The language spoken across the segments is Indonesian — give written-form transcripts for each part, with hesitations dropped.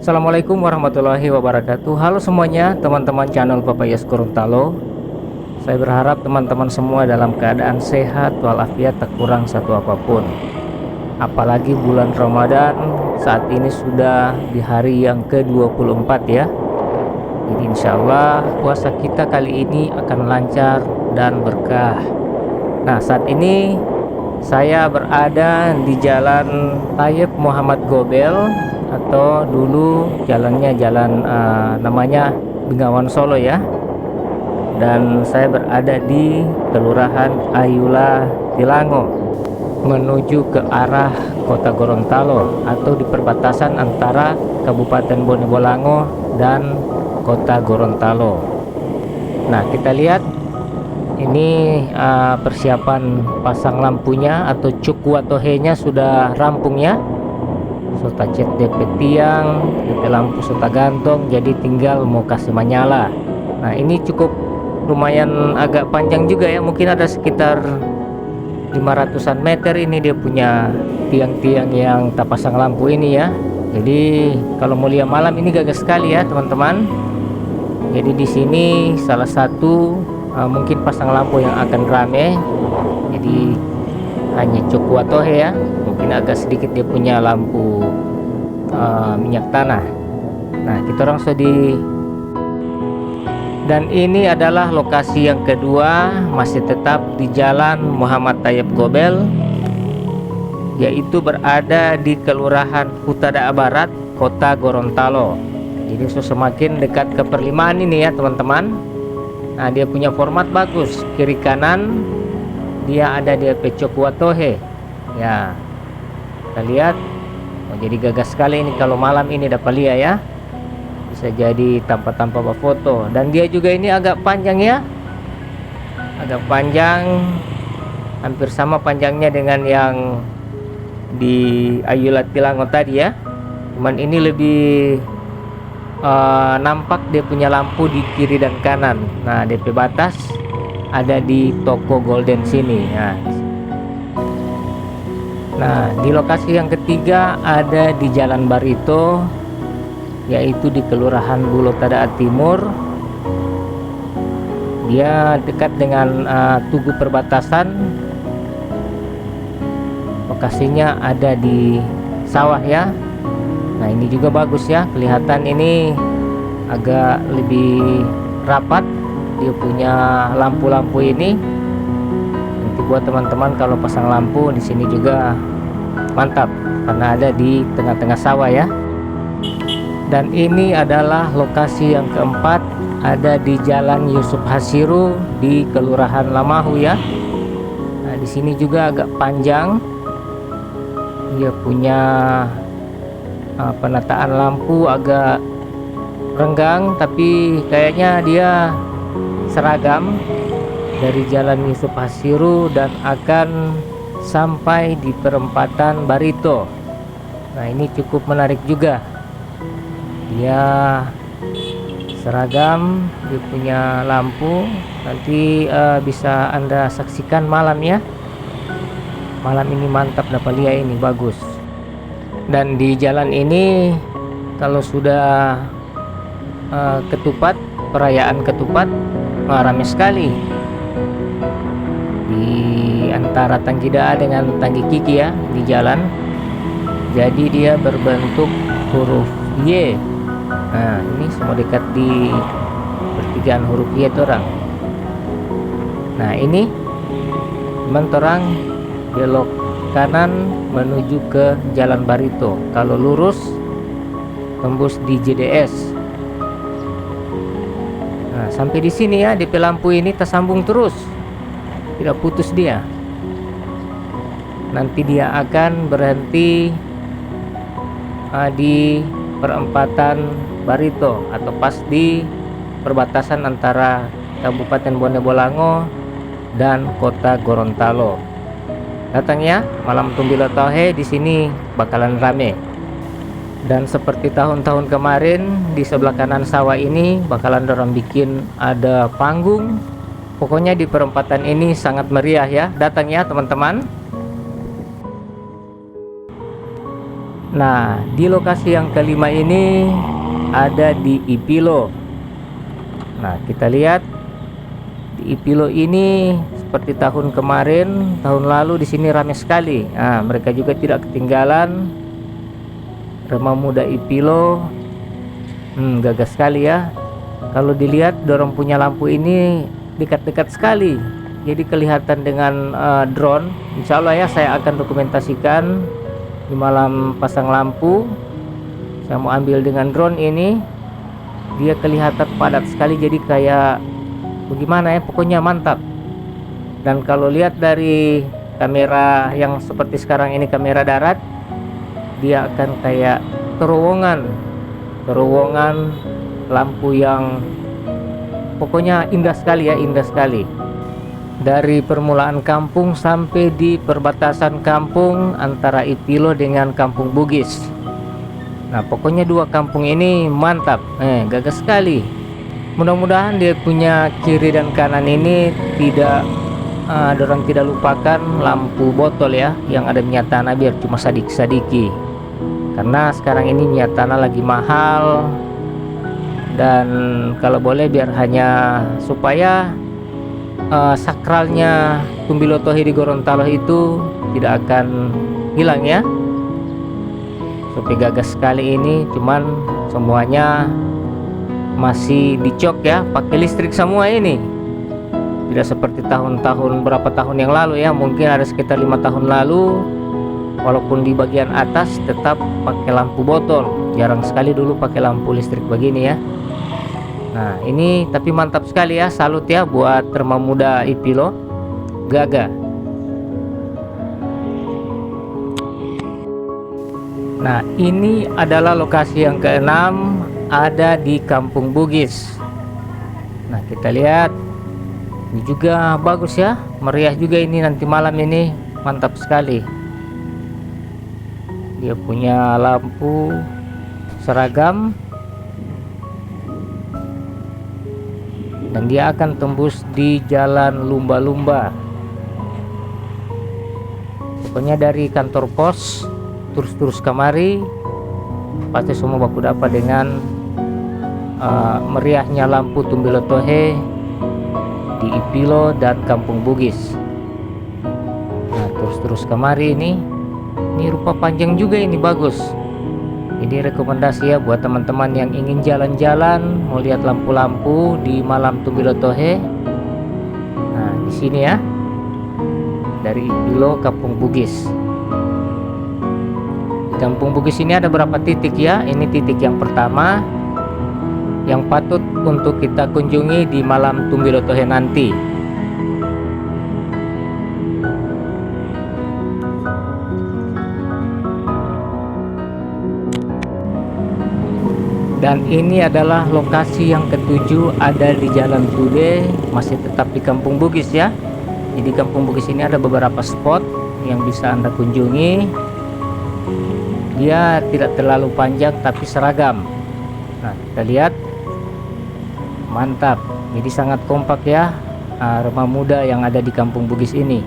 Assalamualaikum warahmatullahi wabarakatuh. Halo semuanya, teman-teman channel Papayas Gorontalo. Saya berharap teman-teman semua dalam keadaan sehat walafiat, tak kurang satu apapun. Apalagi bulan Ramadan saat ini sudah di hari yang ke-24 ya. Jadi insya Allah puasa kita kali ini akan lancar dan berkah. Nah, saat ini saya berada di Jalan Thayyib Muhammad Gobel, atau dulu jalannya namanya Bengawan Solo ya. Dan saya berada di Kelurahan Ayula Tilango menuju ke arah Kota Gorontalo, atau di perbatasan antara Kabupaten Bone Bolango dan Kota Gorontalo. Nah, kita lihat ini persiapan pasang lampunya atau cukwatohe-nya sudah rampung ya. Serta cat DP tiang, DP lampu serta gantong, jadi tinggal mau kasih menyala. Nah, ini cukup lumayan agak panjang juga ya, mungkin ada sekitar 500-an meter ini dia punya tiang-tiang yang tak pasang lampu ini ya. Jadi kalau mau lihat malam ini gagah sekali ya teman-teman. Jadi di sini salah satu mungkin pasang lampu yang akan rame. Jadi hanya cukwatohe ya, mungkin agak sedikit dia punya lampu minyak tanah. Nah, kita langsung dan ini adalah lokasi yang kedua, masih tetap di Jalan Muhammad Thayyib Gobel, yaitu berada di Kelurahan Hutada Barat, Kota Gorontalo. Jadi semakin dekat ke perlimaan ini ya teman-teman. Nah, dia punya format bagus, kiri kanan dia ada DP cukwatohe ya. Kita lihat, jadi gagah sekali ini kalau malam ini dapat lihat ya, bisa jadi tanpa foto. Dan dia juga ini agak panjang ya, agak panjang, hampir sama panjangnya dengan yang di Ayula Tilango tadi ya, cuman ini lebih nampak dia punya lampu di kiri dan kanan. Nah, DP batas ada di toko Golden sini. Nah, di lokasi yang ketiga ada di Jalan Barito, yaitu di Kelurahan Bulotada Timur. Dia dekat dengan Tugu Perbatasan. Lokasinya ada di sawah ya. Nah, ini juga bagus ya, kelihatan ini agak lebih rapat. Dia punya lampu-lampu ini. Nanti buat teman-teman kalau pasang lampu di sini juga mantap, karena ada di tengah-tengah sawah ya. Dan ini adalah lokasi yang keempat, ada di Jalan Yusuf Hasiru di Kelurahan Lamahu ya. Nah, di sini juga agak panjang. Dia punya penataan lampu agak renggang, tapi kayaknya dia seragam dari Jalan Yusuf Hasiru dan akan sampai di perempatan Barito. Nah, ini cukup menarik juga, dia seragam, dia punya lampu. Nanti bisa Anda saksikan malam ya. Malam ini mantap, dapat lihat ini bagus. Dan di jalan ini kalau sudah ketupat, perayaan ketupat, ramai sekali di antara Tanggida dengan Tanggi Kiki ya di jalan. Jadi dia berbentuk huruf Y. Nah, ini semua dekat di pertigaan huruf Y itu orang. Nah, ini teman orang belok kanan menuju ke Jalan Barito. Kalau lurus tembus di JDS. Nah, sampai di sini ya, DP lampu ini tersambung terus, tidak putus dia. Nanti dia akan berhenti di perempatan Barito, atau pas di perbatasan antara Kabupaten Bone Bolango dan Kota Gorontalo. Datang ya, malam Tumbilotohe di sini bakalan rame. Dan seperti tahun-tahun kemarin, di sebelah kanan sawah ini bakalan dorong bikin ada panggung. Pokoknya di perempatan ini sangat meriah ya. Datang ya teman-teman. Nah, di lokasi yang kelima ini ada di Ipilo. Nah, kita lihat di Ipilo ini seperti tahun kemarin, tahun lalu di sini ramai sekali. Nah, mereka juga tidak ketinggalan. Remaja muda Ipilo, gagah sekali ya. Kalau dilihat dorong punya lampu ini dekat-dekat sekali, jadi kelihatan dengan drone. Insya Allah ya, saya akan dokumentasikan di malam pasang lampu. Saya mau ambil dengan drone ini, dia kelihatan padat sekali, jadi kayak bagaimana ya, pokoknya mantap. Dan kalau lihat dari kamera yang seperti sekarang ini, kamera darat, dia akan kayak terowongan lampu yang pokoknya indah sekali ya, indah sekali. Dari permulaan kampung sampai di perbatasan kampung antara Ipilo dengan Kampung Bugis. Nah, pokoknya dua kampung ini mantap, gagah sekali. Mudah-mudahan dia punya kiri dan kanan ini tidak dorang tidak lupakan lampu botol ya, yang ada minyak tanah, biar cuma sadik-sadiki. Karena sekarang ini minyak tanah lagi mahal, dan kalau boleh biar hanya supaya sakralnya Tumbilotohe di Gorontalo itu tidak akan hilang ya. Supaya gagah sekali ini, cuman semuanya masih dicok ya, pakai listrik semua ini. Tidak seperti tahun-tahun berapa tahun yang lalu ya, mungkin ada sekitar 5 tahun lalu, walaupun di bagian atas tetap pakai lampu botol. Jarang sekali dulu pakai lampu listrik begini ya. Nah, ini tapi mantap sekali ya, salut ya buat remaja muda Ipilo, gagah. Nah, ini adalah lokasi yang keenam, ada di Kampung Bugis. Nah, kita lihat ini juga bagus ya, meriah juga ini nanti malam ini, mantap sekali. Dia punya lampu seragam, dan dia akan tembus di jalan lumba-lumba. Pokoknya dari kantor pos terus kemari, pasti semua baku dapat dengan meriahnya lampu Tumbilotohe di Ipilo dan Kampung Bugis. Nah, terus kemari ini rupa panjang juga ini, bagus. Jadi rekomendasi ya buat teman-teman yang ingin jalan-jalan mau lihat lampu-lampu di malam Tumbilotohe. Nah, di sini ya, dari Ipilo Kampung Bugis. Di Kampung Bugis ini ada berapa titik ya? Ini titik yang pertama yang patut untuk kita kunjungi di malam Tumbilotohe nanti. Dan ini adalah lokasi yang ketujuh, ada di Jalan Tude, masih tetap di Kampung Bugis ya. Jadi Kampung Bugis ini ada beberapa spot yang bisa Anda kunjungi. Dia tidak terlalu panjang tapi seragam. Nah, kita lihat, mantap. Jadi sangat kompak ya remaja muda yang ada di Kampung Bugis ini.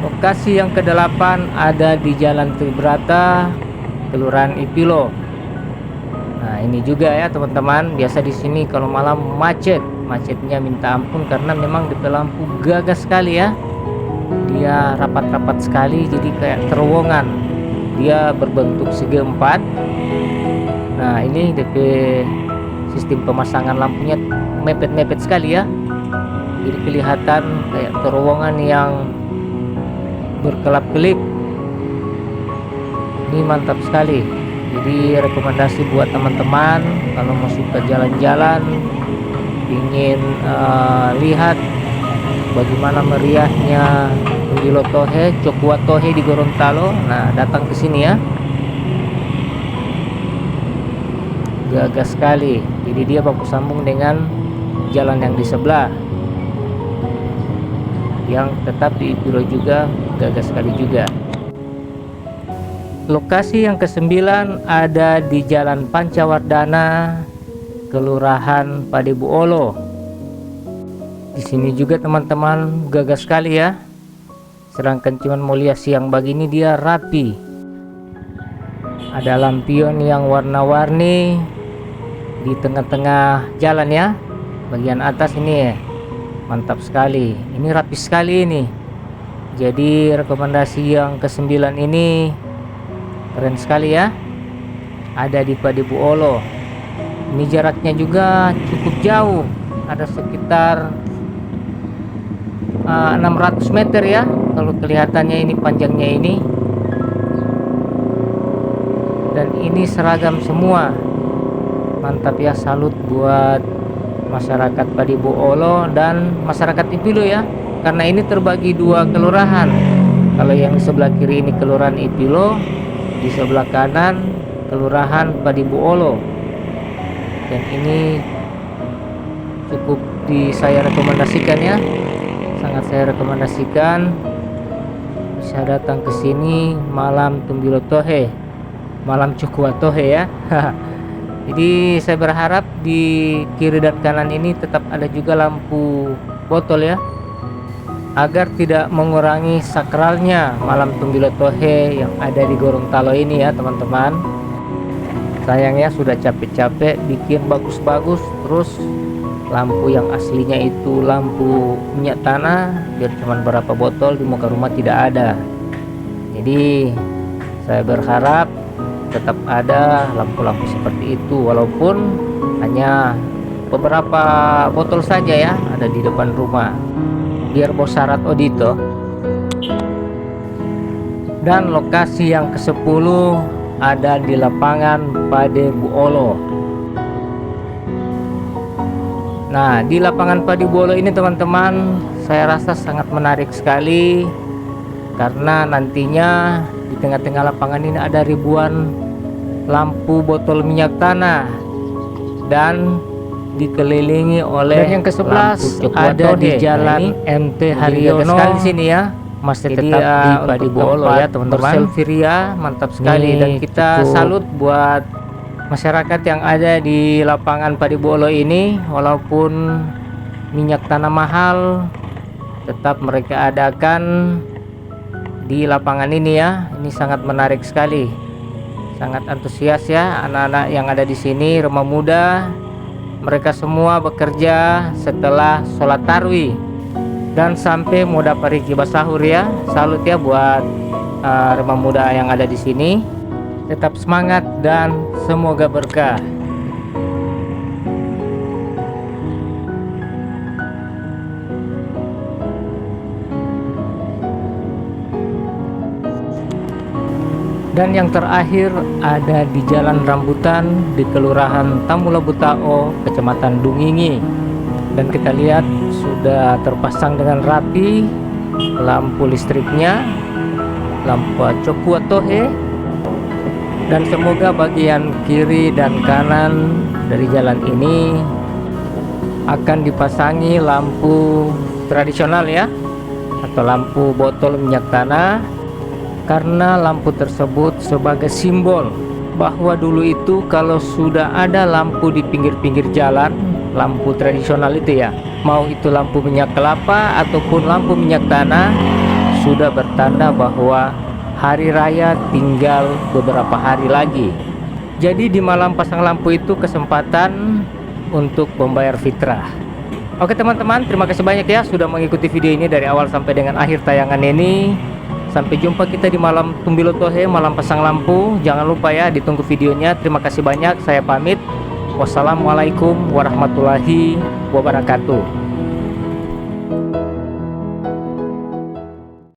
Lokasi yang ke-8 ada di Jalan Tribrata, Kelurahan Ipilo. Nah, ini juga ya teman-teman, biasa di sini kalau malam macetnya minta ampun, karena memang DP lampu gagah sekali ya. Dia rapat-rapat sekali, jadi kayak terowongan. Dia berbentuk segi 4. Nah, ini DP sistem pemasangan lampunya mepet-mepet sekali ya. Jadi kelihatan kayak terowongan yang berkelap-kelip. Ini mantap sekali. Jadi rekomendasi buat teman-teman kalau mau suka jalan-jalan, ingin lihat bagaimana meriahnya Tumbilotohe, Cokuwatohe di Gorontalo. Nah, datang ke sini ya. Gagah sekali. Jadi dia baku sambung dengan jalan yang di sebelah, yang tetap di Ipilo juga, gagah sekali juga. Lokasi yang ke-9 ada di Jalan Pancawardana, Kelurahan Padebuolo. Di sini juga teman-teman gagah sekali ya. Sedangkan cuman mulia siang begini dia rapi. Ada lampion yang warna-warni di tengah-tengah jalan ya. Bagian atas ini mantap sekali. Ini rapi sekali ini. Jadi rekomendasi yang ke-9 ini keren sekali ya. Ada di Padibuolo. Ini jaraknya juga cukup jauh. Ada sekitar 600 meter ya. Kalau kelihatannya ini panjangnya ini. Dan ini seragam semua. Mantap ya, salut buat masyarakat Padibuolo dan masyarakat Ipilo ya. Karena ini terbagi 2 kelurahan. Kalau yang sebelah kiri ini kelurahan Ipilo, di sebelah kanan kelurahan Padibuolo. Dan ini cukup saya rekomendasikan ya. Sangat saya rekomendasikan. Bisa datang ke sini malam Tumbilotohe, malam Cukuatohe ya. Jadi saya berharap di kiri dan kanan ini tetap ada juga lampu botol ya, agar tidak mengurangi sakralnya malam Tumbilotohe yang ada di Gorontalo ini ya teman-teman. Sayangnya sudah capek-capek bikin bagus-bagus, terus lampu yang aslinya itu lampu minyak tanah biar cuman berapa botol di muka rumah tidak ada. Jadi saya berharap tetap ada lampu-lampu seperti itu, walaupun hanya beberapa botol saja ya ada di depan rumah biar bosarat odito. Dan lokasi yang ke-10 ada di lapangan Padibuolo. Nah, di lapangan Padibuolo ini teman-teman, saya rasa sangat menarik sekali karena nantinya di tengah-tengah lapangan ini ada ribuan lampu botol minyak tanah dan dikelilingi oleh yang ke-11 ada di jalan MT Haryono sekali sini ya. Masih tetap di Padibuolo ya teman-teman. Berselfie mantap sekali. Dan kita salut buat masyarakat yang ada di lapangan Padibuolo ini. Walaupun minyak tanah mahal, tetap mereka adakan di lapangan ini ya. Ini sangat menarik sekali. Sangat antusias ya anak-anak yang ada di sini, remaja muda. Mereka semua bekerja setelah sholat tarwih dan sampai mau dapat riki basahur ya. Salut ya buat remaja muda yang ada di sini. Tetap semangat dan semoga berkah. Dan yang terakhir ada di Jalan Rambutan di Kelurahan Tamula Butao, Kecamatan Dungingi. Dan kita lihat sudah terpasang dengan rapi lampu listriknya, lampu Cukuatohe. Dan semoga bagian kiri dan kanan dari jalan ini akan dipasangi lampu tradisional ya, atau lampu botol minyak tanah. Karena lampu tersebut sebagai simbol bahwa dulu itu kalau sudah ada lampu di pinggir-pinggir jalan, lampu tradisional itu ya, mau itu lampu minyak kelapa ataupun lampu minyak tanah, sudah bertanda bahwa hari raya tinggal beberapa hari lagi. Jadi di malam pasang lampu itu kesempatan untuk membayar fitrah. Oke teman-teman, terima kasih banyak ya sudah mengikuti video ini dari awal sampai dengan akhir tayangan ini. Sampai jumpa kita di malam Tumbilotohe, malam pasang lampu. Jangan lupa ya ditunggu videonya. Terima kasih banyak, saya pamit. Wassalamualaikum warahmatullahi wabarakatuh.